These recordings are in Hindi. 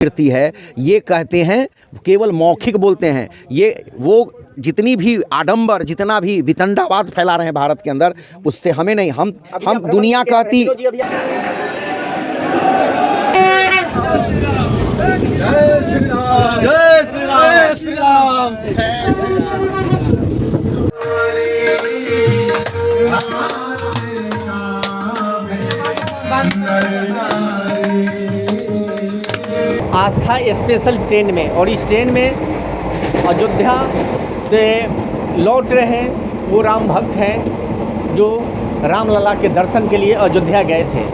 कीर्ति है, ये कहते हैं, केवल मौखिक बोलते हैं। ये वो जितनी भी आडंबर, जितना भी वितंडावाद फैला रहे हैं भारत के अंदर, उससे हमें नहीं, हम दुनिया कहती। जय श्री राम, जय श्री राम, जय श्री राम, जय श्री राम। आस्था स्पेशल ट्रेन में, और इस ट्रेन में अयोध्या से लौट रहे हैं वो राम भक्त हैं जो रामलला के दर्शन के लिए अयोध्या गए थे।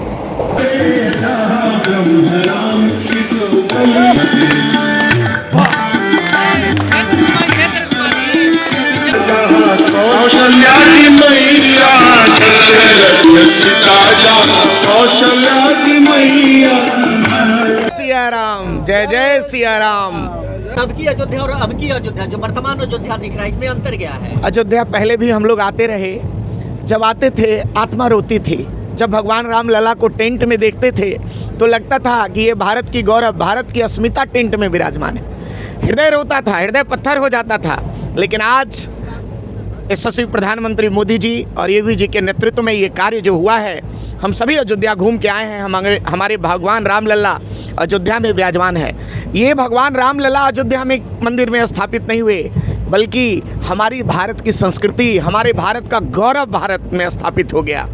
सिया राम, जय जय सिया राम। तब की अयोध्या और अब की अयोध्या, जो वर्तमान अयोध्या दिख रहा है, इसमें अंतर क्या है? अयोध्या पहले भी हम लोग आते रहे, जब आते थे आत्मा रोती थी। जब भगवान राम लला को टेंट में देखते थे तो लगता था कि ये भारत की गौरव, भारत की अस्मिता टेंट में विराजमान है। हृदय रोता था, हृदय पत्थर हो जाता था। लेकिन आज यशस्वी प्रधानमंत्री मोदी जी और योगी जी के नेतृत्व में ये कार्य जो हुआ है, हम सभी अयोध्या घूम के आए हैं। हमारे भगवान राम लला अयोध्या में विराजमान है। ये भगवान राम लला अयोध्या में मंदिर में स्थापित नहीं हुए, बल्कि हमारी भारत की संस्कृति, हमारे भारत का गौरव भारत में स्थापित हो गया।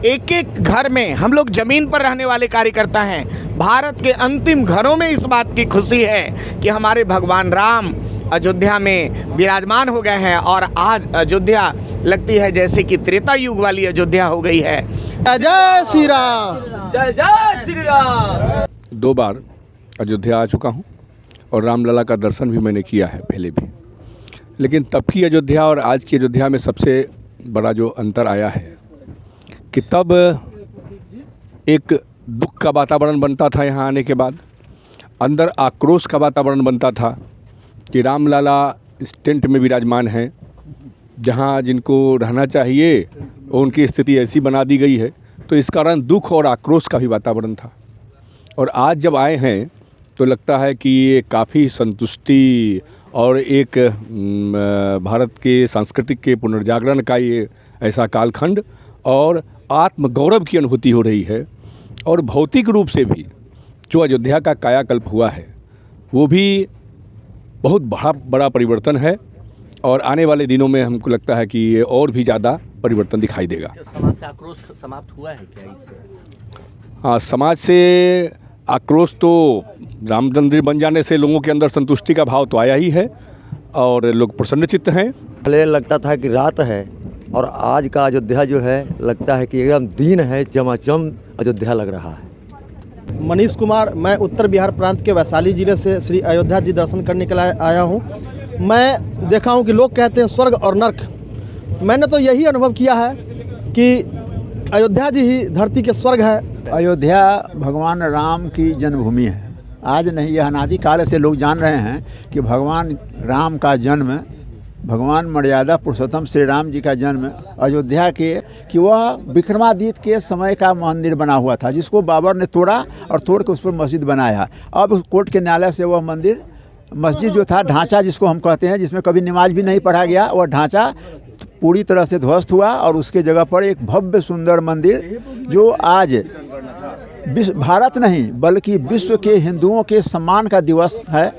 एक एक घर में, हम लोग ज़मीन पर रहने वाले कार्यकर्ता हैं, भारत के अंतिम घरों में इस बात की खुशी है कि हमारे भगवान राम अयोध्या में विराजमान हो गए हैं। और आज अयोध्या लगती है जैसे कि त्रेता युग वाली अयोध्या हो गई है। जय श्री राम, जय जय श्री राम। 2 बार अयोध्या आ चुका हूँ और रामलला का दर्शन भी मैंने किया है पहले भी। लेकिन तब की अयोध्या और आज की अयोध्या में सबसे बड़ा जो अंतर आया है कि तब एक दुख का वातावरण बनता था, यहाँ आने के बाद अंदर आक्रोश का वातावरण बनता था कि रामलला इस टेंट में विराजमान हैं, जहाँ जिनको रहना चाहिए उनकी स्थिति ऐसी बना दी गई है। तो इस कारण दुख और आक्रोश का भी वातावरण था। और आज जब आए हैं तो लगता है कि ये काफ़ी संतुष्टि और एक भारत के सांस्कृतिक के पुनर्जागरण का ये ऐसा कालखंड और आत्मगौरव की अनुभूति हो रही है। और भौतिक रूप से भी जो अयोध्या का कायाकल्प हुआ है वो भी बहुत बड़ा परिवर्तन है। और आने वाले दिनों में हमको लगता है कि ये और भी ज़्यादा परिवर्तन दिखाई देगा। समाज से आक्रोश समाप्त हुआ है क्या इससे? हाँ, समाज से आक्रोश तो राम मंदिर बन जाने से लोगों के अंदर संतुष्टि का भाव तो आया ही है और लोग प्रसन्नचित्त हैं। पहले लगता था कि रात है और आज का अयोध्या जो है लगता है कि एकदम दिन है, चमाचम अयोध्या लग रहा है। मनीष कुमार, मैं उत्तर बिहार प्रांत के वैशाली जिले से श्री अयोध्या जी दर्शन करने के लिए आया हूँ। मैं देखा हूँ कि लोग कहते हैं स्वर्ग और नर्क। मैंने तो यही अनुभव किया है कि अयोध्या जी ही धरती के स्वर्ग है। अयोध्या भगवान राम की जन्मभूमि है। आज नहीं, यह अनादि काल से लोग जान रहे हैं कि भगवान राम का जन्म, भगवान मर्यादा पुरुषोत्तम श्री राम जी का जन्म अयोध्या के, कि वह विक्रमादित्य के समय का मंदिर बना हुआ था, जिसको बाबर ने तोड़ा और तोड़ के उस पर मस्जिद बनाया। अब कोर्ट के न्यायालय से वह मंदिर, मस्जिद जो था, ढांचा जिसको हम कहते हैं, जिसमें कभी नमाज भी नहीं पढ़ा गया, वह ढांचा पूरी तरह से ध्वस्त हुआ और उसके जगह पर एक भव्य सुंदर मंदिर जो आज भारत नहीं बल्कि विश्व के हिंदुओं के सम्मान का दिवस है।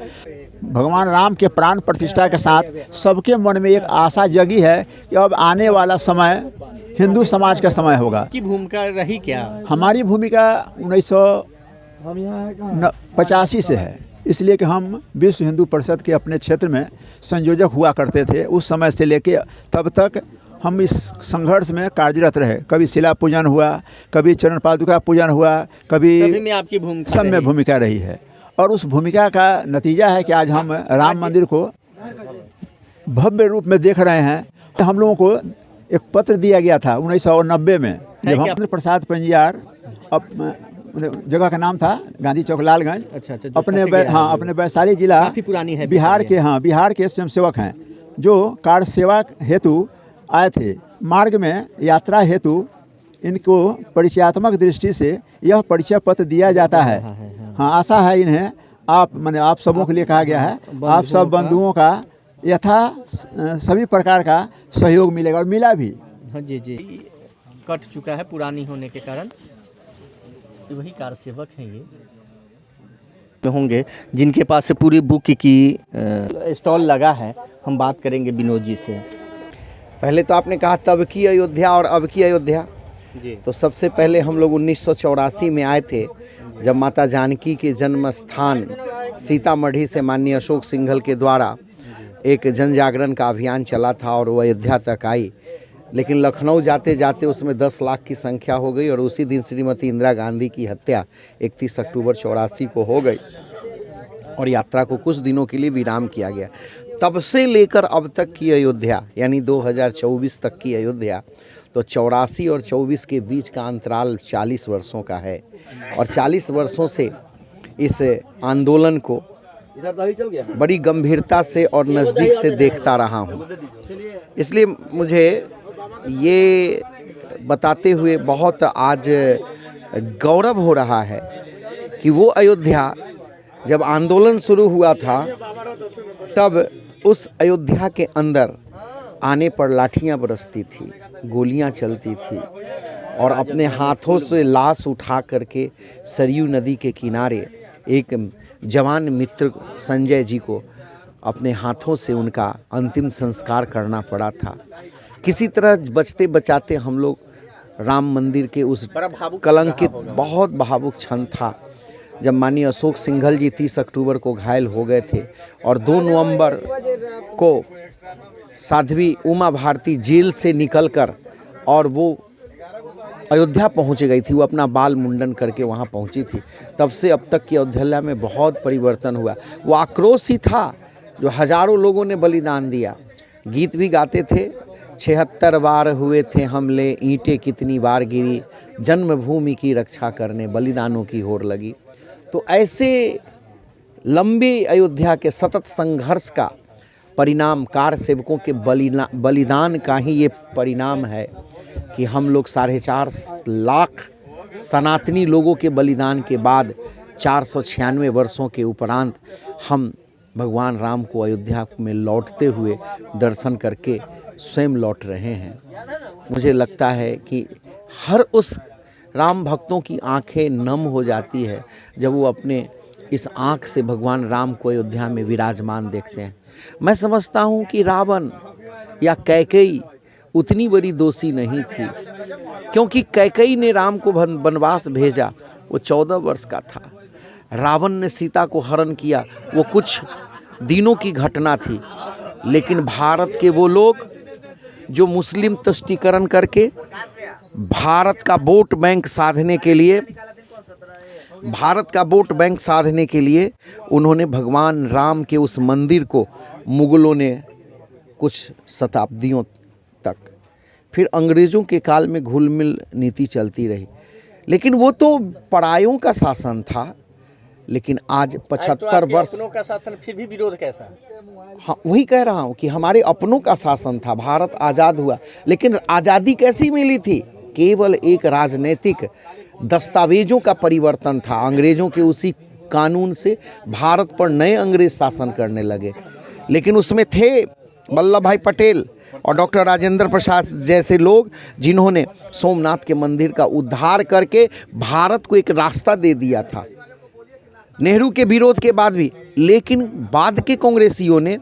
भगवान राम के प्राण प्रतिष्ठा के साथ सबके मन में एक आशा जगी है कि अब आने वाला समय हिंदू समाज का समय होगा। की भूमिका रही क्या? हमारी भूमिका 1985 से है, इसलिए कि हम विश्व हिंदू परिषद के अपने क्षेत्र में संयोजक हुआ करते थे। उस समय से लेके तब तक हम इस संघर्ष में कार्यरत रहे। कभी शिला पूजन हुआ, कभी चरण पादुका पूजन हुआ, कभी सभी में आपकी भूमिका सब में भूमिका रही है। और उस भूमिका का नतीजा है कि आज हम राम मंदिर को भव्य रूप में देख रहे हैं। हम लोगों को एक पत्र दिया गया था 1990 में, जब हम प्रसाद पंजियार, जगह का नाम था गांधी चौक लालगंज, अपने वैशाली जिला पुरानी है बिहार के स्वयंसेवक हैं जो कार्य सेवा हेतु आए थे। मार्ग में यात्रा हेतु इनको परिचयात्मक दृष्टि से यह परिचय पत्र दिया जाता है। हाँ, आशा है इन्हें आप माने आप सबों के लिए कहा गया है, आप सब बंधुओं का यथा सभी प्रकार का सहयोग मिलेगा और मिला भी। हाँ जी जी, कट चुका है पुरानी होने के कारण। वही कार सेवक हैं ये होंगे जिनके पास से पूरी बुक की स्टॉल लगा है। हम बात करेंगे विनोद जी से। पहले तो आपने कहा तब की अयोध्या और अब की अयोध्या। जी तो सबसे पहले हम लोग 1984 में आए थे, जब माता जानकी के जन्म स्थान सीतामढ़ी से माननीय अशोक सिंघल के द्वारा एक जन जागरण का अभियान चला था और वो अयोध्या तक आई। लेकिन लखनऊ जाते जाते उसमें 10 लाख की संख्या हो गई और उसी दिन श्रीमती इंदिरा गांधी की हत्या 31 अक्टूबर 84 को हो गई और यात्रा को कुछ दिनों के लिए विराम किया गया। तब से लेकर अब तक की अयोध्या यानी 2024 तक की अयोध्या, तो 84 और 24 के बीच का अंतराल 40 वर्षों का है और 40 वर्षों से इस आंदोलन को बड़ी गंभीरता से और नज़दीक से देखता रहा हूँ। इसलिए मुझे ये बताते हुए बहुत आज गौरव हो रहा है कि वो अयोध्या जब आंदोलन शुरू हुआ था तब उस अयोध्या के अंदर आने पर लाठियां बरसती थी, गोलियां चलती थी और अपने हाथों से लाश उठा करके सरयू नदी के किनारे एक जवान मित्र संजय जी को अपने हाथों से उनका अंतिम संस्कार करना पड़ा था। किसी तरह बचते बचाते हम लोग राम मंदिर के उस कलंकित बहुत भावुक क्षण था जब माननीय अशोक सिंघल जी 30 अक्टूबर को घायल हो गए थे और 2 नवंबर को साध्वी उमा भारती जेल से निकलकर और वो अयोध्या पहुंच गई थी, वो अपना बाल मुंडन करके वहां पहुंची थी। तब से अब तक की अयोध्या में बहुत परिवर्तन हुआ। वो आक्रोश ही था जो हजारों लोगों ने बलिदान दिया। गीत भी गाते थे, 76 बार हुए थे हमले, ईंटें कितनी बार गिरी, जन्मभूमि की रक्षा करने बलिदानों की होड़ लगी। तो ऐसे लंबे अयोध्या के सतत संघर्ष का परिणाम, कार सेवकों के बलिदान का ही ये परिणाम है कि हम लोग 4.5 लाख सनातनी लोगों के बलिदान के बाद 496 वर्षों के उपरांत हम भगवान राम को अयोध्या में लौटते हुए दर्शन करके स्वयं लौट रहे हैं। मुझे लगता है कि हर उस राम भक्तों की आंखें नम हो जाती है जब वो अपने इस आंख से भगवान राम को अयोध्या में विराजमान देखते हैं। मैं समझता हूँ कि रावण या कैकेयी उतनी बड़ी दोषी नहीं थी, क्योंकि कैकेयी ने राम को वनवास भेजा, वो 14 वर्ष का था। रावण ने सीता को हरण किया, वो कुछ दिनों की घटना थी। लेकिन भारत के वो लोग जो मुस्लिम तुष्टीकरण करके भारत का वोट बैंक साधने के लिए उन्होंने भगवान राम के उस मंदिर को, मुगलों ने कुछ शताब्दियों तक, फिर अंग्रेज़ों के काल में घुल-मिल नीति चलती रही। लेकिन वो तो परायों का शासन था। लेकिन आज 75 वर्ष अपनों का शासन, फिर भी विरोध कैसा? हाँ, वही कह रहा हूँ कि हमारे अपनों का शासन था, भारत आज़ाद हुआ। लेकिन आज़ादी कैसी मिली थी? केवल एक राजनीतिक दस्तावेजों का परिवर्तन था। अंग्रेज़ों के उसी कानून से भारत पर नए अंग्रेज शासन करने लगे। लेकिन उसमें थे वल्लभ भाई पटेल और डॉक्टर राजेंद्र प्रसाद जैसे लोग, जिन्होंने सोमनाथ के मंदिर का उद्धार करके भारत को एक रास्ता दे दिया था, नेहरू के विरोध के बाद भी। लेकिन बाद के कांग्रेसियों ने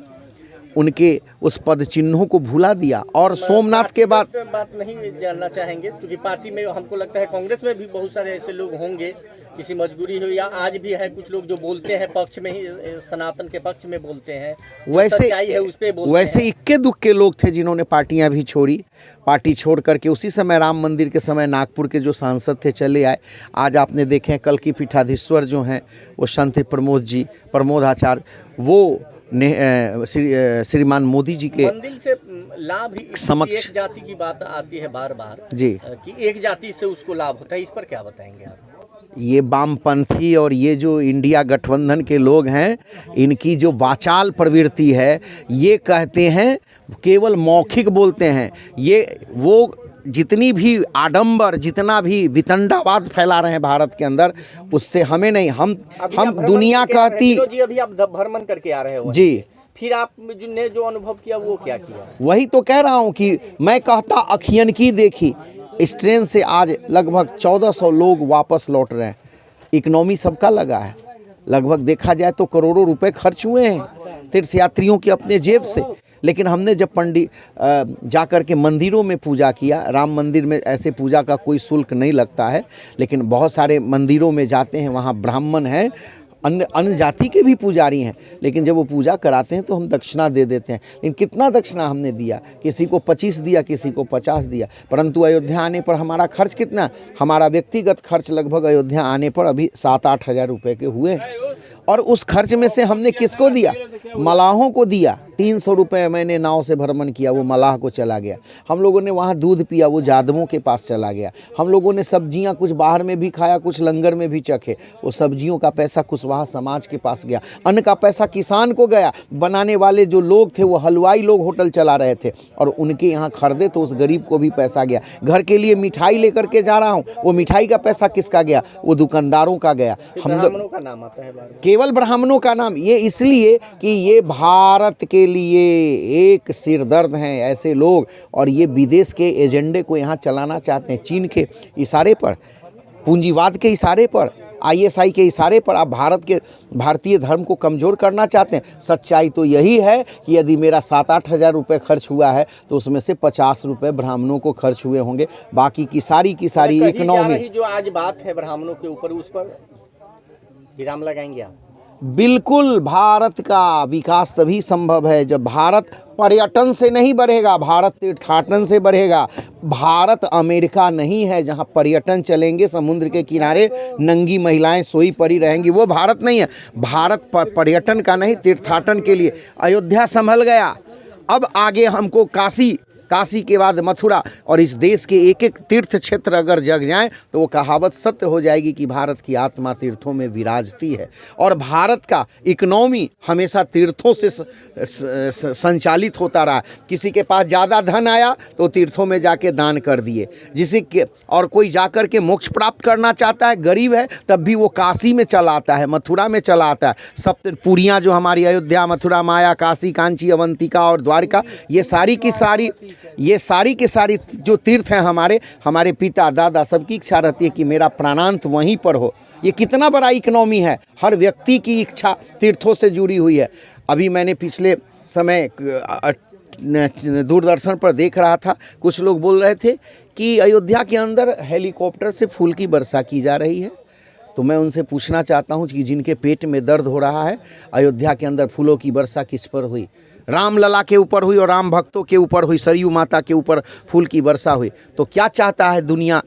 उनके उस पद चिन्हों को भुला दिया और सोमनाथ के बाद बात नहीं जानना चाहेंगे, क्योंकि पार्टी में हमको लगता है कांग्रेस में भी बहुत सारे ऐसे लोग होंगे, किसी मजबूरी हो या आज भी है कुछ लोग जो बोलते हैं पक्ष में ही, सनातन के पक्ष में बोलते हैं, सच्चाई है उस पे बोलते वैसे हैं। इक्के दुक्के लोग थे जिन्होंने पार्टियां भी छोड़ी। पार्टी छोड़ करके उसी समय राम मंदिर के समय नागपुर के जो सांसद थे चले आए। आज आपने देखे कल की पीठाधीश्वर जो हैं वो संत प्रमोद आचार्य, वो श्रीमान मोदी जी के मंदिर से लाभ ही समक्ष एक जाति की बात आती है बार बार जी, कि एक जाति से उसको लाभ होता है। इस पर क्या बताएंगे आप? ये वामपंथी और ये जो इंडिया गठबंधन के लोग हैं, इनकी जो वाचाल प्रवृत्ति है, ये कहते हैं, केवल मौखिक बोलते हैं। ये वो जितनी भी आडंबर, जितना भी वितंडावाद फैला रहे हैं भारत के अंदर, उससे हमें नहीं, हम दुनिया कहती जी अभी आप भ्रमण करके आ रहे हो जी, फिर आप ने जो अनुभव किया वो क्या किया? वही तो कह रहा हूँ कि मैं कहता अखियन की देखी। इस ट्रेन से आज लगभग 1400 लोग वापस लौट रहे हैं। इकोनॉमी सबका लगा है, लगभग देखा जाए तो करोड़ों रुपए खर्च हुए हैं तीर्थयात्रियों की अपने जेब से। लेकिन हमने जब पंडित जाकर के मंदिरों में पूजा किया, राम मंदिर में ऐसे पूजा का कोई शुल्क नहीं लगता है, लेकिन बहुत सारे मंदिरों में जाते हैं, वहाँ ब्राह्मण हैं, अन्य जाति के भी पुजारी हैं, लेकिन जब वो पूजा कराते हैं तो हम दक्षिणा दे देते हैं। लेकिन कितना दक्षिणा हमने दिया? किसी को 25 दिया, किसी को 50 दिया। परंतु अयोध्या आने पर हमारा खर्च कितना? हमारा व्यक्तिगत खर्च लगभग अयोध्या आने पर अभी 7-8 हज़ार रुपये के हुए हैं। और उस खर्च में से हमने किसको दिया? मलाहों को दिया। 300 रुपये मैंने नाव से भ्रमण किया, वो मलाह को चला गया। हम लोगों ने वहाँ दूध पिया, वो जादवों के पास चला गया। हम लोगों ने सब्जियाँ कुछ बाहर में भी खाया, कुछ लंगर में भी चखे, वो सब्जियों का पैसा कुशवाहा समाज के पास गया। अन्न का पैसा किसान को गया। बनाने वाले जो लोग थे वो हलवाई लोग होटल चला रहे थे और उनके यहाँ खरीदे तो उस गरीब को भी पैसा गया। घर के लिए मिठाई लेकर के जा रहा हूँ, वो मिठाई का पैसा किसका गया? वो दुकानदारों का गया। हम ब्राह्मणों का नाम आता है, केवल ब्राह्मणों का नाम, ये इसलिए कि ये भारत के लिए एक सिरदर्द हैं ऐसे लोग, और ये विदेश के एजेंडे को यहाँ चलाना चाहते हैं। चीन के इशारे पर, पूंजीवाद के इशारे पर, ISI के इशारे पर आप भारतीय धर्म को कमज़ोर करना चाहते हैं। सच्चाई तो यही है कि यदि मेरा 7-8 हज़ार रुपये खर्च हुआ है तो उसमें से 50 रुपये ब्राह्मणों को खर्च हुए होंगे। बाकी की सारी इकोनॉमी, जो आज बात है ब्राह्मणों के ऊपर, उस पर विराम लगाएंगे आप? बिल्कुल। भारत का विकास तभी संभव है जब भारत पर्यटन से नहीं बढ़ेगा, भारत तीर्थाटन से बढ़ेगा। भारत अमेरिका नहीं है जहां पर्यटन चलेंगे, समुद्र के किनारे नंगी महिलाएं सोई पड़ी रहेंगी, वो भारत नहीं है। भारत पर्यटन का नहीं, तीर्थाटन के लिए। अयोध्या संभल गया, अब आगे हमको काशी के बाद मथुरा, और इस देश के एक एक तीर्थ क्षेत्र अगर जग जाएं तो वो कहावत सत्य हो जाएगी कि भारत की आत्मा तीर्थों में विराजती है। और भारत का इकोनॉमी हमेशा तीर्थों से संचालित होता रहा। किसी के पास ज़्यादा धन आया तो तीर्थों में जाके दान कर दिए। और कोई जाकर के मोक्ष प्राप्त करना चाहता है, गरीब है, तब भी वो काशी में चला आता है, मथुरा में चला आता है। सप्तपुरियाँ जो हमारी अयोध्या, मथुरा, माया, काशी, कांची, अवंतिका और द्वारिका, ये सारी की सारी जो तीर्थ हैं हमारे पिता दादा सबकी इच्छा रहती है कि मेरा प्राणांत वहीं पर हो। ये कितना बड़ा इकोनॉमी है, हर व्यक्ति की इच्छा तीर्थों से जुड़ी हुई है। अभी मैंने पिछले समय दूरदर्शन पर देख रहा था, कुछ लोग बोल रहे थे कि अयोध्या के अंदर हेलीकॉप्टर से फूल की वर्षा की जा रही है। तो मैं उनसे पूछना चाहता हूँ कि जिनके पेट में दर्द हो रहा है, अयोध्या के अंदर फूलों की वर्षा किस पर हुई? रामलला के ऊपर हुई और राम भक्तों के ऊपर हुई, सरयू माता के ऊपर फूल की वर्षा हुई। तो क्या चाहता है दुनिया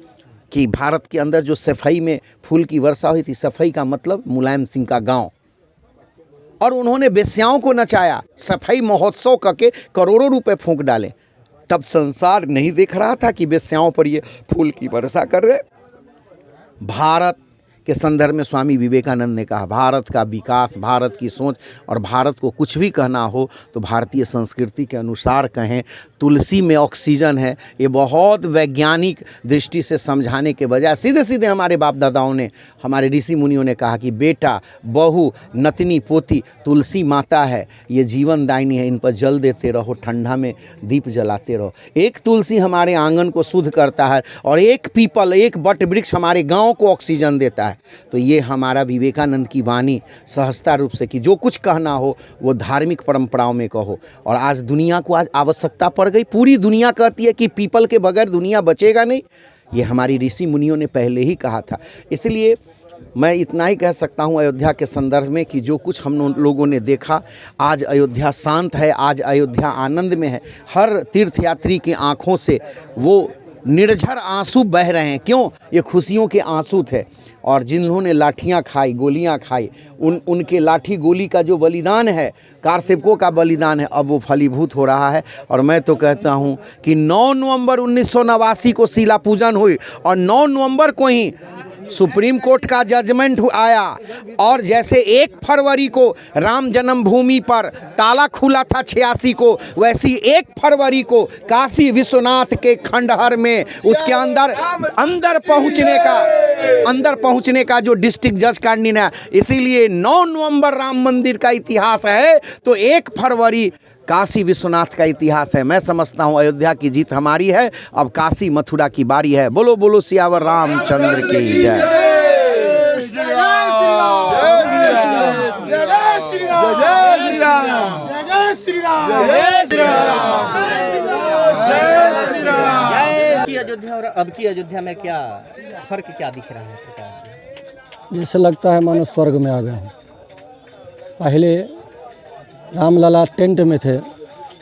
कि भारत के अंदर जो सफाई में फूल की वर्षा हुई थी, सफाई का मतलब मुलायम सिंह का गांव, और उन्होंने वेश्याओं को नचाया, सफाई महोत्सव करके करोड़ों रुपए फूंक डाले। तब संसार नहीं देख रहा था कि वेश्याओं पर ये फूल की वर्षा कर रहे। भारत के संदर्भ में स्वामी विवेकानंद ने कहा, भारत का विकास, भारत की सोच, और भारत को कुछ भी कहना हो तो भारतीय संस्कृति के अनुसार कहें। तुलसी में ऑक्सीजन है, ये बहुत वैज्ञानिक दृष्टि से समझाने के बजाय सीधे सीधे हमारे बाप दादाओं ने, हमारे ऋषि मुनियों ने कहा कि बेटा, बहू, नतनी, पोती तुलसी माता है, ये जीवन दायिनी है, इन पर जल देते रहो, ठंडा में दीप जलाते रहो। एक तुलसी हमारे आंगन को शुद्ध करता है और एक पीपल, एक बट वृक्ष हमारे गाँव को ऑक्सीजन देता है। तो ये हमारा विवेकानंद की वाणी सहजता रूप से कि जो कुछ कहना हो वो धार्मिक परंपराओं में कहो। और आज दुनिया को आज आवश्यकता पड़ गई, पूरी दुनिया कहती है कि पीपल के बगैर दुनिया बचेगा नहीं। ये हमारी ऋषि मुनियों ने पहले ही कहा था। इसलिए मैं इतना ही कह सकता हूँ अयोध्या के संदर्भ में कि जो कुछ हम लोगों ने देखा, आज अयोध्या शांत है, आज अयोध्या आनंद में है। हर तीर्थयात्री की आँखों से वो निर्झर आंसू बह रहे हैं। क्यों? ये खुशियों के आंसू थे। और जिन्होंने ने लाठियाँ खाई, गोलियाँ खाई, उनके लाठी गोली का जो बलिदान है, कारसेवकों का बलिदान है, अब वो फलीभूत हो रहा है। और मैं तो कहता हूँ कि 9 नवंबर 1989 को शिला पूजन हुई और 9 नवंबर को ही सुप्रीम कोर्ट का जजमेंट आया और जैसे 1 फरवरी को राम जन्मभूमि पर ताला खुला था 86 को, वैसी 1 फरवरी को काशी विश्वनाथ के खंडहर में उसके अंदर पहुंचने का जो डिस्ट्रिक्ट जज का निर्णय, इसीलिए 9 नवंबर राम मंदिर का इतिहास है तो 1 फरवरी काशी विश्वनाथ का इतिहास है। मैं समझता हूँ अयोध्या की जीत हमारी है। अब काशी मथुरा की बारी है। बोलो बोलो सियावर रामचंद्र की जय। अयोध्या और अब की अयोध्या में क्या फर्क क्या दिख रहा है प्रकाश जी? जैसे लगता है मानो स्वर्ग में आ गए हूँ। पहले रामलला टेंट में थे,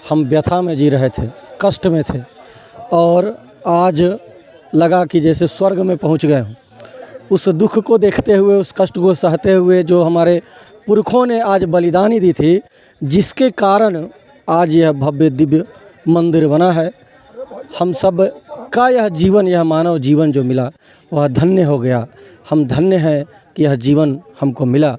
हम व्यथा में जी रहे थे, कष्ट में थे, और आज लगा कि जैसे स्वर्ग में पहुंच गए हूँ। उस दुख को देखते हुए, उस कष्ट को सहते हुए जो हमारे पुरखों ने आज बलिदानी दी थी, जिसके कारण आज यह भव्य दिव्य मंदिर बना है। हम सब का यह जीवन, यह मानव जीवन जो मिला वह धन्य हो गया। हम धन्य हैं कि यह जीवन हमको मिला।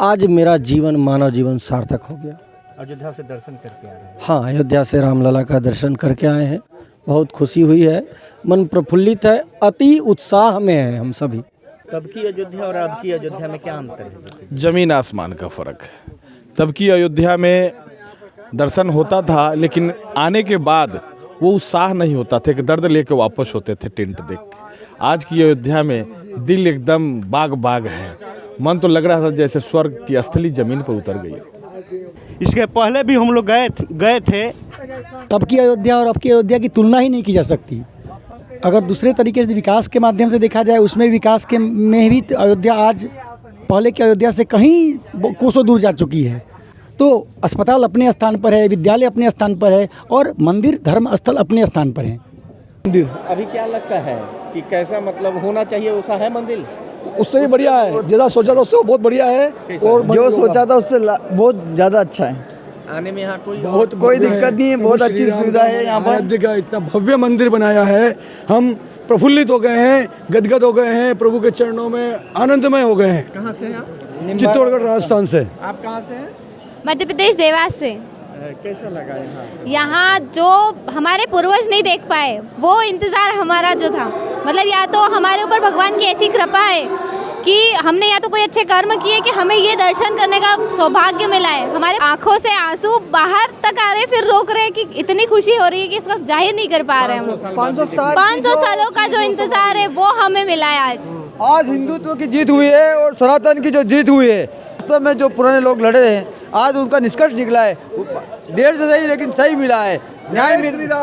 आज मेरा जीवन, मानव जीवन सार्थक हो गया। अयोध्या से दर्शन करके आ रहे हैं? हाँ, अयोध्या से रामलला का दर्शन करके आए हैं। बहुत खुशी हुई है, मन प्रफुल्लित है, अति उत्साह में है हम सभी। तब की अयोध्या और अब की अयोध्या में क्या अंतर है? जमीन आसमान का फ़र्क है। तब की अयोध्या में दर्शन होता था, लेकिन आने के बाद वो उत्साह नहीं होता था, कि दर्द लेके वापस होते थे टेंट देख के। आज की अयोध्या में दिल एकदम बाग बाग है। मन तो लग रहा था जैसे स्वर्ग की स्थली ज़मीन पर उतर गई। इसके पहले भी हम लोग गए थे। तब की अयोध्या और अब की अयोध्या की तुलना ही नहीं की जा सकती। अगर दूसरे तरीके से विकास के माध्यम से देखा जाए, उसमें विकास के में भी अयोध्या आज पहले की अयोध्या से कहीं कोसों दूर जा चुकी है। तो अस्पताल अपने स्थान पर है, विद्यालय अपने स्थान पर है, और मंदिर धर्म स्थल अपने स्थान पर है। अभी क्या लगता है कि कैसा मतलब होना चाहिए वैसा है मंदिर? उससे भी बढ़िया है, जैसा सोचा था उससे बहुत बढ़िया है, और जो सोचा था उससे बहुत ज़्यादा अच्छा है। आने में यहाँ कोई दिक्कत नहीं है, बहुत अच्छी सुविधा है यहाँ पर। का इतना भव्य मंदिर बनाया है, हम प्रफुल्लित हो गए हैं, गदगद हो गए हैं, प्रभु के चरणों में आनंदमय हो गए हैं। कहाँ से हैं आप? चित्तौड़गढ़ राजस्थान से। आप कहाँ से हैं? मध्य प्रदेश देवास से। कैसा लगा यहाँ? यहाँ जो हमारे पूर्वज नहीं देख पाए वो इंतज़ार हमारा जो था, मतलब या तो हमारे ऊपर भगवान की ऐसी कृपा है कि हमने या तो कोई अच्छे कर्म किए कि हमें ये दर्शन करने का सौभाग्य मिला है। हमारे आंखों से आंसू बाहर तक आ रहे, फिर रोक रहे हैं कि इतनी खुशी हो रही है कि इसको जाहिर नहीं कर पा रहे हैं। 500 सालों का जो इंतजार है वो हमें मिला है। आज हिंदुत्व की जीत हुई है और सनातन की जो जीत हुई है, वास्तव में जो पुराने लोग लड़े हैं आज उनका निष्कर्ष निकला है। देर से सही लेकिन सही मिला है, न्याय मिला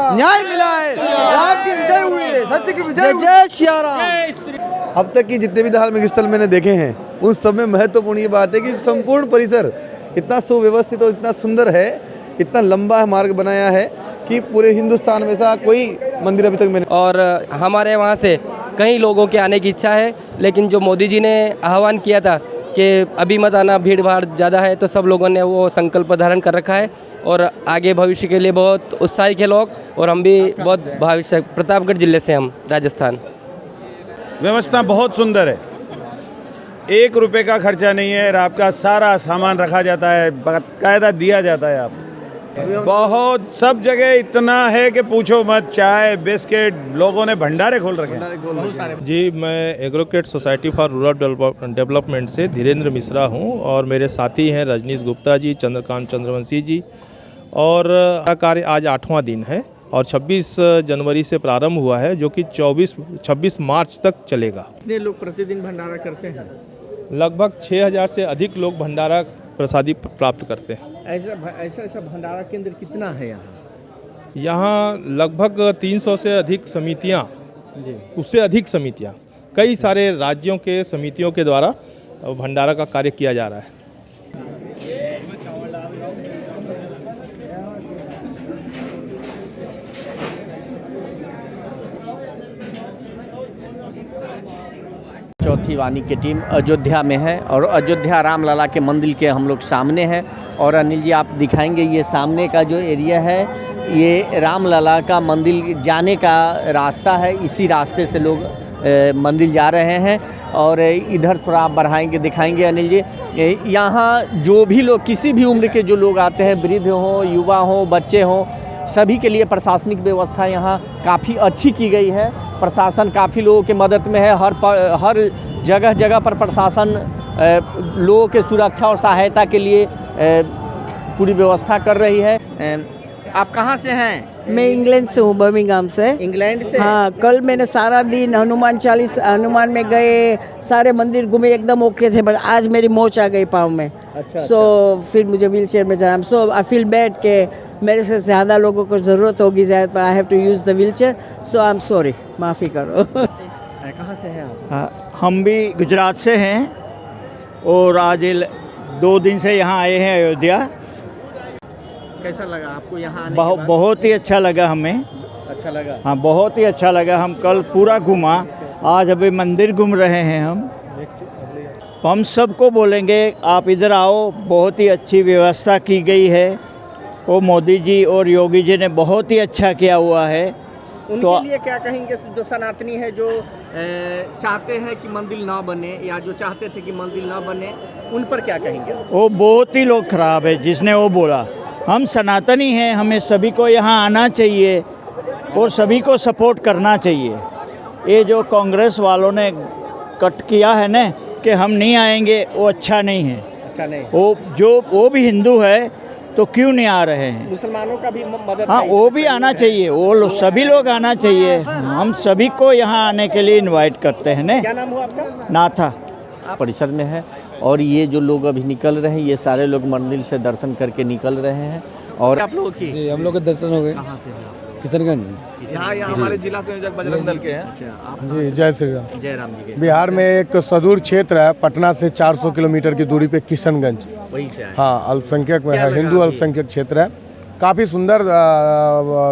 है, राम की विजय हुई है, सत्य की विजय। जय श्री राम। अब तक की जितने भी धार्मिक स्थल मैंने देखे हैं उन सब में महत्वपूर्ण ये बात है कि संपूर्ण परिसर इतना सुव्यवस्थित और इतना सुंदर है, इतना लंबा मार्ग बनाया है कि पूरे हिंदुस्तान में ऐसा कोई मंदिर अभी तक मैंने। और हमारे वहाँ से कई लोगों के आने की इच्छा है, लेकिन जो मोदी जी ने आह्वान किया था कि अभी मत आना, भीड़ भाड़ ज़्यादा है, तो सब लोगों ने वो संकल्प धारण कर रखा है और आगे भविष्य के लिए बहुत उत्साहित है लोग। और हम भी बहुत भविष्य, प्रतापगढ़ जिले से हम राजस्थान। व्यवस्था बहुत सुंदर है, 1 रुपये का खर्चा नहीं है, आपका सारा सामान रखा जाता है, बाकायदा दिया जाता है। आप बहुत सब जगह इतना है कि पूछो मत, चाय बिस्किट, लोगों ने भंडारे खोल रखे हैं। जी, मैं एग्रोकेट सोसाइटी फॉर रूरल डेवलपमेंट से धीरेन्द्र मिश्रा हूं और मेरे साथी हैं रजनीश गुप्ता जी, चंद्रकांत चंद्रवंशी जी। और कार्य आज 8वां दिन है और 26 जनवरी से प्रारंभ हुआ है, जो कि 26 मार्च तक चलेगा। कितने लोग प्रतिदिन भंडारा करते हैं? लगभग 6000 से अधिक लोग भंडारा प्रसादी प्राप्त करते हैं। ऐसा भंडारा केंद्र कितना है यहाँ? यहाँ लगभग 300 से अधिक समितियाँ, उससे अधिक समितियाँ, कई सारे राज्यों के समितियों के द्वारा भंडारा का कार्य किया जा रहा है। चौथी वाणी की टीम अयोध्या में है और अयोध्या रामलला के मंदिर के हम लोग सामने हैं। और अनिल जी आप दिखाएंगे ये सामने का जो एरिया है, ये रामलला का मंदिर जाने का रास्ता है। इसी रास्ते से लोग मंदिर जा रहे हैं। और इधर थोड़ा आप बढ़ाएंगे दिखाएंगे अनिल जी। यहाँ जो भी लोग, किसी भी उम्र के जो लोग आते हैं, वृद्ध हों, युवा हों, बच्चे हों, सभी के लिए प्रशासनिक व्यवस्था यहाँ काफ़ी अच्छी की गई है। प्रशासन काफ़ी लोगों की मदद में है। हर जगह जगह पर प्रशासन लोगों के सुरक्षा और सहायता के लिए पूरी व्यवस्था कर रही है। आप कहाँ से हैं? मैं इंग्लैंड से हूँ, बर्मिंघम से। इंग्लैंड से? हाँ, कल मैंने सारा दिन हनुमान में गए, सारे मंदिर घूमे, एकदम ओके थे, बट आज मेरी मोच आ गई पाँव में। अच्छा। फिर मुझे व्हील चेयर में जाना। सो आई फील बैड कि मेरे से ज़्यादा लोगों को ज़रूरत होगी पर I have to use the wheelchair, so I am sorry, माफ़ी करो। कहाँ से हैं आप? हम भी गुजरात से हैं और आज 2 दिन से यहाँ आए हैं अयोध्या। कैसा लगा आपको यहाँ आने के बाद? बहुत ही अच्छा लगा हमें। अच्छा लगा? हाँ, बहुत ही अच्छा लगा। हम कल पूरा घूमा, आज अभी मंदिर घूम रहे हैं हम सबको बोलेंगे आप इधर आओ, बहुत ही अच्छी व्यवस्था की गई है। वो मोदी जी और योगी जी ने बहुत ही अच्छा किया हुआ है। उनके लिए क्या कहेंगे जो सनातनी है, जो चाहते हैं कि मंदिर ना बने या जो चाहते थे कि मंदिर ना बने, उन पर क्या कहेंगे? वो बहुत ही लोग खराब है जिसने वो बोला। हम सनातनी हैं, हमें सभी को यहाँ आना चाहिए और सभी को सपोर्ट करना चाहिए। ये जो कांग्रेस वालों ने कट किया है ना कि हम नहीं आएंगे, वो अच्छा नहीं है। अच्छा नहीं। वो भी हिंदू है तो क्यों नहीं आ रहे हैं? मुसलमानों का भी मदद। हाँ, वो भी आना चाहिए, सभी लोग आना चाहिए। हम सभी को यहाँ आने के लिए इनवाइट करते हैं ना। क्या नाम हुआ आपका? नाथा। परिषद में है और ये जो लोग अभी निकल रहे हैं, ये सारे लोग मंदिर से दर्शन करके निकल रहे हैं। और आप लोगों की? जी, हम लोग के दर्शन हो गए। कहाँ से हैं? किशनगंज। यहाँ हमारे जिला संयोजक बजरंग दल के हैं। अच्छा, जी, जय श्री राम। जय राम जी के। बिहार में एक सुदूर क्षेत्र है, पटना से 400 किलोमीटर की दूरी पे किशनगंज। वहीं से आए? हाँ, अल्पसंख्यक में है, हिंदू अल्पसंख्यक क्षेत्र है। काफ़ी सुंदर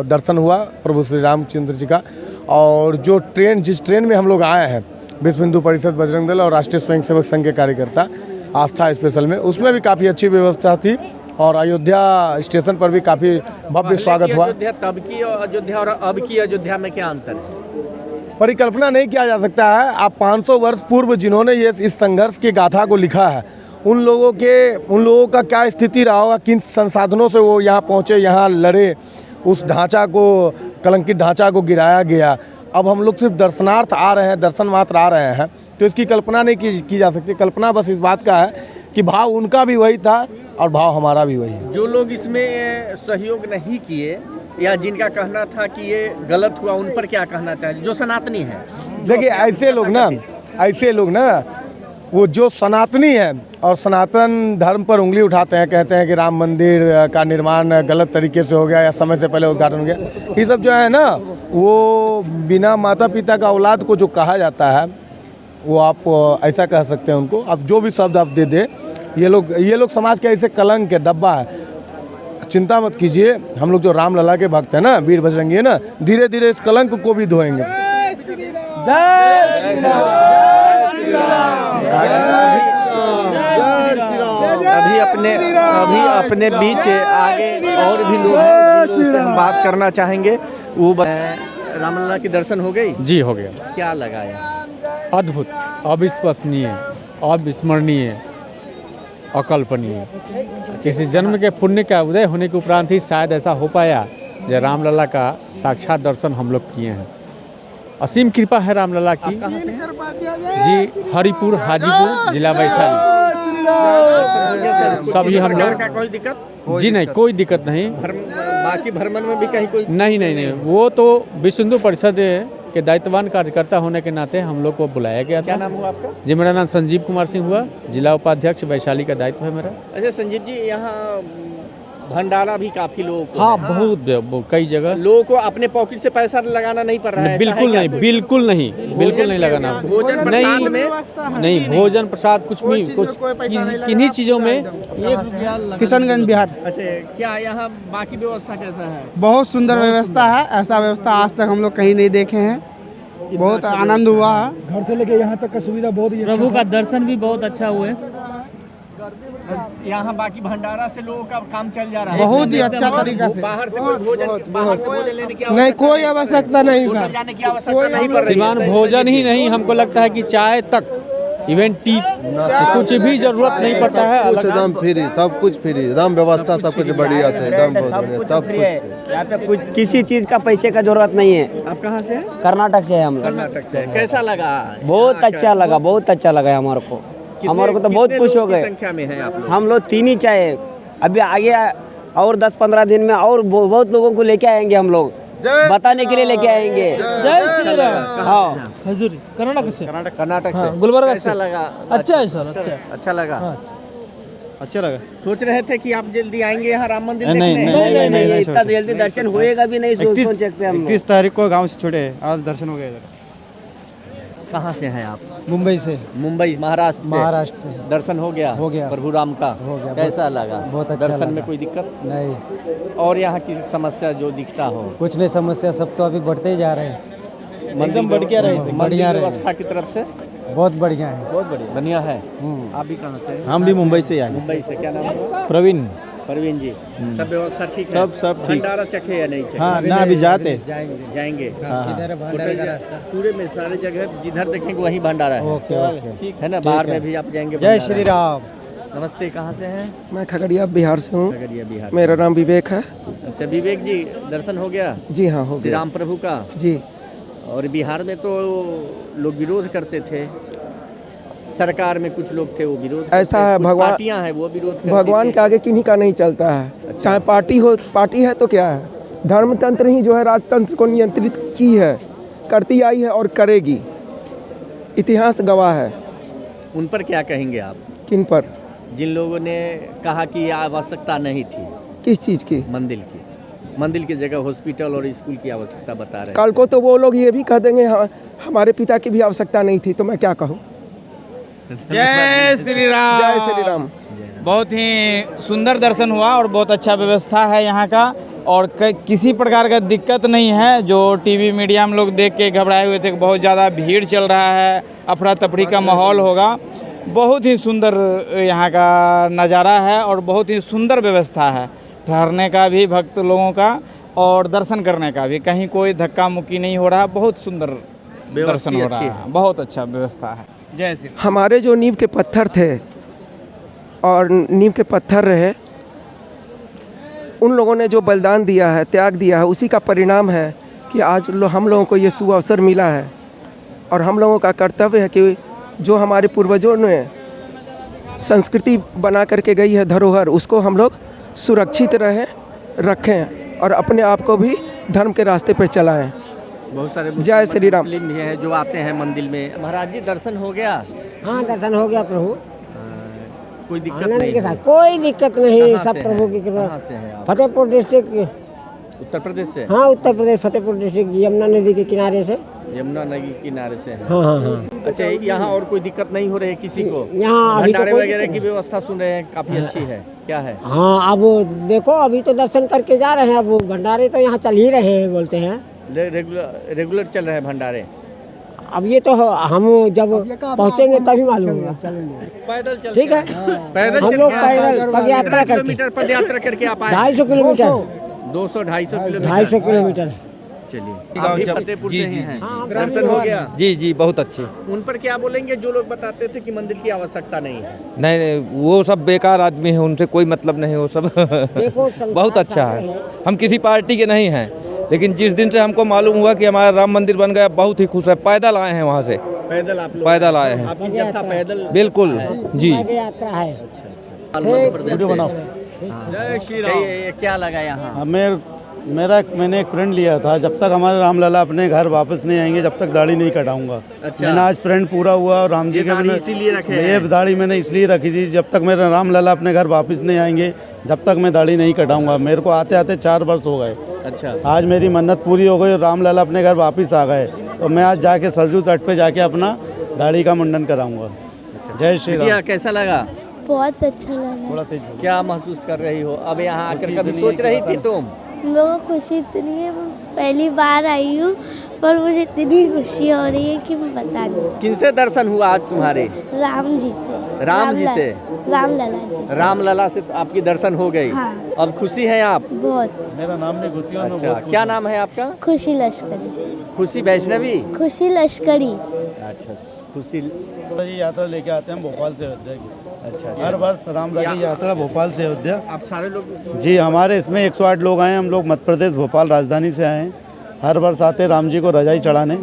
दर्शन हुआ प्रभु श्री रामचंद्र जी का। और जिस ट्रेन में हम लोग आए हैं, विश्व हिंदू परिषद, बजरंग दल और राष्ट्रीय स्वयंसेवक संघ के कार्यकर्ता, आस्था स्पेशल में, उसमें भी काफ़ी अच्छी व्यवस्था थी। और अयोध्या स्टेशन पर भी काफ़ी भव्य स्वागत हुआ। तब की अयोध्या और अब की अयोध्या में क्या अंतर है? परिकल्पना नहीं किया जा सकता है। आप 500 वर्ष पूर्व जिन्होंने इस संघर्ष की गाथा को लिखा है, उन लोगों का क्या स्थिति रहा होगा, किन संसाधनों से वो यहाँ पहुँचे, यहाँ लड़े, उस ढांचा को, कलंकित ढांचा को गिराया गया। अब हम लोग सिर्फ दर्शनार्थ आ रहे हैं, दर्शन मात्र आ रहे हैं, तो इसकी कल्पना नहीं की जा सकती। कल्पना बस इस बात का है कि भाव उनका भी वही था और भाव हमारा भी वही है। जो लोग इसमें सहयोग नहीं किए या जिनका कहना था कि ये गलत हुआ, उन पर क्या कहना चाहिए जो सनातनी है? देखिए, ऐसे लोग ना वो जो सनातनी है और सनातन धर्म पर उंगली उठाते हैं, कहते हैं कि राम मंदिर का निर्माण गलत तरीके से हो गया या समय से पहले उद्घाटन हो गया, ये सब जो है ना, वो बिना माता पिता का औलाद को जो कहा जाता है, वो आप ऐसा कह सकते हैं उनको। अब जो भी शब्द आप दे, ये लोग समाज के ऐसे कलंक के डब्बा है। चिंता मत कीजिए, हम लोग जो रामलला के भक्त हैं ना, वीर बजरंगी है ना, धीरे धीरे इस कलंक को भी धोएंगे। अभी अपने बीच आगे और भी लोग हैं जिनसे हम बात करना चाहेंगे। वो रामलला के दर्शन हो गई? जी, हो गया। क्या लगा यहाँ? अद्भुत, अविश्वसनीय, अविस्मरणीय, अकल्पनीय। किसी जन्म के पुण्य का उदय होने के उपरांत ही शायद ऐसा हो पाया जो रामलला का साक्षात दर्शन हम लोग किए हैं। असीम कृपा है रामलला की। जी, हरिपुर, हाजीपुर, जिला वैशाली। सभी हम लोग का कोई दिक्कत? जी नहीं, कोई दिक्कत नहीं। बाकी भ्रमण में भी कहीं कोई? नहीं, वो तो विश्व हिंदू परिषद के दायित्ववान कार्यकर्ता होने के नाते हम लोग को बुलाया गया था। क्या नाम हुआ आपका? जी, मेरा नाम संजीव कुमार सिंह हुआ, जिला उपाध्यक्ष वैशाली का दायित्व है मेरा। अच्छा संजीव जी, यहाँ भंडारा भी काफी लोगों को? हाँ, बहुत कई जगह लोगों को अपने पॉकेट से पैसा लगाना नहीं पड़ रहा है? बिल्कुल नहीं लगाना। भोजन प्रसाद में नहीं, भोजन प्रसाद कुछ किन्हीं चीज़ों में। किशनगंज बिहार। अच्छा, क्या यहाँ बाकी व्यवस्था कैसा है? बहुत सुंदर व्यवस्था है, ऐसा व्यवस्था आज तक हम लोग कहीं नहीं देखे हैं। बहुत आनंद हुआ है। घर से लेके यहाँ तक का सुविधा बहुत ही अच्छा। प्रभु का दर्शन भी बहुत अच्छा हुआ। यहाँ बाकी भंडारा से लोगों का काम चल जा रहा है बहुत ही अच्छा तरीका से। बाहर से भोजन लेने की नहीं, कोई आवश्यकता नहीं सर, जाने की आवश्यकता नहीं पड़ रही। सिवान भोजन ही नहीं, हमको लगता है कि चाय तक इवन टी कुछ भी जरूरत नहीं पड़ता है। कुछ एकदम फ्री, सब कुछ फ्री, एकदम व्यवस्था सब कुछ बढ़िया से, एकदम बहुत बढ़िया, सब कुछ। यहाँ पे कुछ किसी चीज़ का पैसे का जरूरत नहीं है। आप कहाँ से हैं? कर्नाटक से है हम लोग। कर्नाटक से। कैसा लगा? बहुत अच्छा लगा, बहुत अच्छा लगा हमारे को। हमारे को तो बहुत खुश हो गए। संख्या में है आप लोग? हम लोग 3 ही चाहे, अभी आगे और 10-15 दिन में और बहुत लोगों को लेके आएंगे हम लोग, बताने के लिए लेके आएंगे। जय श्री राम। हाँ, हजूरी कर्नाटक से। कर्नाटक से। गुलबर्गा कैसा से। लगा? अच्छा है सर, अच्छा। अच्छा लगा। अच्छा लगा। सोच रहे थे कि आप जल्दी आएंगे यहाँ राम मंदिर देखने? नहीं, इतना जल्दी दर्शन होएगा भी नहीं सोच सकते हम लोग। 31 तारीख को गांव से छोड़े, आज दर्शन हो गए। कहाँ से हैं आप? मुंबई से। मुंबई, महाराष्ट्र से। महाराष्ट्र से। दर्शन हो गया? हो गया। प्रभु राम का हो गया। कैसा लगा? बहुत अच्छा दर्शन में लगा। कोई दिक्कत नहीं, और यहाँ की समस्या जो दिखता हो? कुछ नहीं समस्या, सब तो अभी बढ़ते ही जा रहे हैं। एकदम बढ़ गया रहे। बढ़िया रहे। व्यवस्था की तरफ से बहुत बढ़िया है। बहुत बढ़िया है। आप भी कहाँ से? हम भी मुंबई से आए। मुंबई से। क्या नाम है? प्रवीण। परवीन जी, सब व्यवस्था ठीक है? सब ठीक। भंडारा चखे या नहीं चखे? हाँ ना, अभी जाते जाएंगे। भंडारे का रास्ता पूरे में सारे जगह जिधर देखेंगे वहीं भंडारा है। ओके। ठीक है ना, बाहर में भी आप जाएंगे। जय श्री राम। नमस्ते, कहाँ से हैं? मैं खगड़िया बिहार से हूँ। खगड़िया बिहार। मेरा नाम विवेक है। अच्छा विवेक जी, दर्शन हो गया? जी हाँ, हो श्री गया। राम प्रभु का। जी। और बिहार में तो लोग विरोध करते थे, सरकार में कुछ लोग थे वो विरोध ऐसा है, भगवान पार्टियां हैं वो विरोध करती भगवान थी। के आगे किन्हीं का नहीं चलता है। चाहे पार्टी हो, पार्टी है तो क्या है, धर्मतंत्र ही जो है राजतंत्र को नियंत्रित की है, करती आई है और करेगी, इतिहास गवाह है। उन पर क्या कहेंगे आप? किन पर? जिन लोगों ने कहा कि आवश्यकता नहीं थी किस चीज़ की? मंदिर की जगह हॉस्पिटल और स्कूल की आवश्यकता बता रहे हैं। कल को तो वो लोग ये भी कह देंगे हाँ, हमारे पिता की भी आवश्यकता नहीं थी, तो मैं क्या कहूँ। जय श्री राम। जय श्री राम। बहुत ही सुंदर दर्शन हुआ और बहुत अच्छा व्यवस्था है यहाँ का, और किसी प्रकार का दिक्कत नहीं है। जो टीवी मीडिया में लोग देख के घबराए हुए थे कि बहुत ज़्यादा भीड़ चल रहा है, अफरा तफरी का माहौल होगा, बहुत ही सुंदर यहाँ का नज़ारा है और बहुत ही सुंदर व्यवस्था है ठहरने का भी, भक्त लोगों का और दर्शन करने का भी। कहीं कोई धक्का मुक्की नहीं हो रहा, बहुत सुंदर दर्शन हो रहा है, बहुत अच्छा व्यवस्था है। जय श्री। हमारे जो नींव के पत्थर थे और नींव के पत्थर रहे, उन लोगों ने जो बलिदान दिया है, त्याग दिया है, उसी का परिणाम है कि आज हम लोगों को ये सुअवसर मिला है। और हम लोगों का कर्तव्य है कि जो हमारे पूर्वजों ने संस्कृति बना करके गई है, धरोहर, उसको हम लोग सुरक्षित रखें और अपने आप को भी धर्म के रास्ते पर चलाएं। बहुत सारे जय श्री राम। मुस्लिम भी हैं जो आते हैं मंदिर में। महाराज जी, दर्शन हो गया? हाँ, दर्शन हो गया प्रभु, कोई दिक्कत आनंद नहीं के है? साथ, कोई दिक्कत नहीं, कहाँ सब से प्रभु हैं? की कृपा। कहाँ से हैं आप? फतेहपुर डिस्ट्रिक्ट, उत्तर प्रदेश से? हाँ उत्तर प्रदेश, फतेहपुर डिस्ट्रिक्ट, यमुना नदी के किनारे से। यमुना नदी के किनारे से हैं। हाँ हाँ हाँ। अच्छा, यहाँ और कोई दिक्कत नहीं हो रही है किसी को? यहाँ अभी तो भंडारे कोई वगैरह दिक्कत की व्यवस्था सुन रहे हैं काफी अच्छी है, क्या है? हाँ, अब देखो अभी तो दर्शन करके जा रहे हैं, अब भंडारे तो यहाँ चल ही रहे हैं, बोलते हैं रेगुलर चल रहे हैं भंडारे। अब ये तो हम जब पहुँचेंगे तभी मालूम होगा। पैदल चल, ठीक है, पैदल हम लोग पैदल पद यात्रा करके, किलोमीटर पद यात्रा करके आप आए? 250 किलोमीटर, 200-250 किलोमीटर। 250 किलोमीटर। चलिए, आप भी फतेहपुर से ही हैं, दर्शन हो गया? जी जी, बहुत अच्छे। उन पर क्या बोलेंगे जो लोग बताते थे कि मंदिर की आवश्यकता नहीं है? नहीं, वो सब बेकार आदमी है, उनसे कोई मतलब नहीं, वो सब बहुत अच्छा है। हम किसी पार्टी के नहीं हैं, लेकिन जिस दिन से हमको मालूम हुआ कि हमारा राम मंदिर बन गया, बहुत ही खुश है। पैदल आए हैं वहाँ से, पैदल आप लोग? पैदल आए हैं। आपकी जत्था पैदल? बिल्कुल जी। यात्रा है। मध्य प्रदेश से। क्या लगा यहाँ? मैंने एक प्रण लिया था, जब तक हमारे रामलला अपने घर वापस नहीं आएंगे, जब तक दाढ़ी नहीं कटाऊंगा। अच्छा। मैंने आज प्रण पूरा हुआ और राम जी के इसीलिए रखे हैं? ये दाढ़ी मैंने इसलिए रखी थी, जब तक मेरे रामलला अपने घर वापस नहीं आएंगे, जब तक मैं दाढ़ी नहीं कटाऊंगा। मेरे को आते आते 4 वर्ष हो गए। अच्छा। आज मेरी मन्नत पूरी हो गई और रामलला अपने घर वापस आ गए, तो मैं आज जाके सरजू तट पे जाके अपना दाढ़ी का मुंडन कराऊंगा। जय श्री राम। कैसा लगा? बहुत अच्छा लगा। क्या महसूस कर रही हो अब यहाँ आकर? कभी सोच रही थी तुम? मेरे को खुशी इतनी है, पहली बार आई हूँ, पर मुझे इतनी खुशी हो रही है कि मैं बता नहीं सकती। किनसे दर्शन हुआ आज तुम्हारे? राम जी से। राम जी से? रामलला जी से। रामलला से तो आपकी दर्शन हो गई। हाँ। अब खुशी है आप? बहुत। मेरा नाम नहीं खुशियों में। अच्छा, क्या नाम है आपका? खुशी लश्करी। खुशी वैष्णवी? खुशी लश्करी। अच्छा, खुशी जी यात्रा लेके आते हैं भोपाल से अयोध्या की। अच्छा हर वर्ष रामराजी यात्रा भोपाल से अयोध्या। आप सारे लोग जी हमारे इसमें 108 लोग आए हैं। हम लोग मध्य प्रदेश भोपाल राजधानी से आए हैं। हर वर्ष आते हैं राम जी को रजाई चढ़ाने।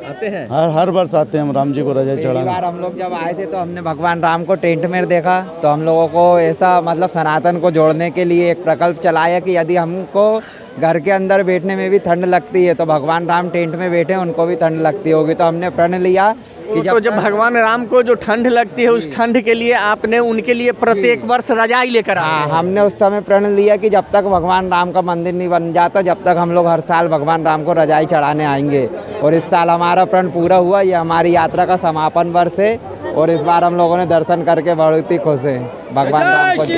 आते हैं हर वर्ष आते हैं हम राम जी को रजाई पहली चढ़ाने। बार हम लोग जब आए थे तो हमने भगवान राम को टेंट में देखा, तो हम लोगों को ऐसा मतलब सनातन को जोड़ने के लिए एक प्रकल्प चलाया कि यदि हमको घर के अंदर बैठने में भी ठंड लगती है तो भगवान राम टेंट में बैठे उनको भी ठंड लगती होगी, तो हमने प्रण लिया कि जब भगवान राम को जो ठंड लगती है उस ठंड के लिए आपने उनके लिए प्रत्येक वर्ष रजाई लेकर आए हैं। हमने उस समय प्रण लिया कि जब तक भगवान राम का मंदिर नहीं बन जाता जब तक हम लोग हर साल भगवान राम को रजाई चढ़ाने आएंगे, और इस साल हमारा प्रण पूरा हुआ। ये हमारी यात्रा का समापन वर्ष है और इस बार हम लोगों ने दर्शन करके बहुत ही खुश हैं। भगवान राम को जय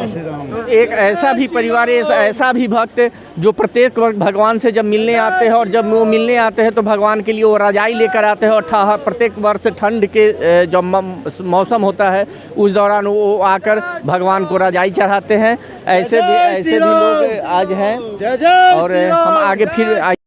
श्री राम। तो एक ऐसा भी परिवार है, ऐसा भी भक्त जो प्रत्येक वक्त भगवान से जब मिलने आते हैं और जब वो मिलने आते हैं तो भगवान के लिए वो रजाई लेकर आते हैं, और प्रत्येक वर्ष ठंड के जब मौसम होता है उस दौरान वो आकर भगवान को रजाई चढ़ाते हैं। ऐसे भी लोग आज हैं और हम आगे फिर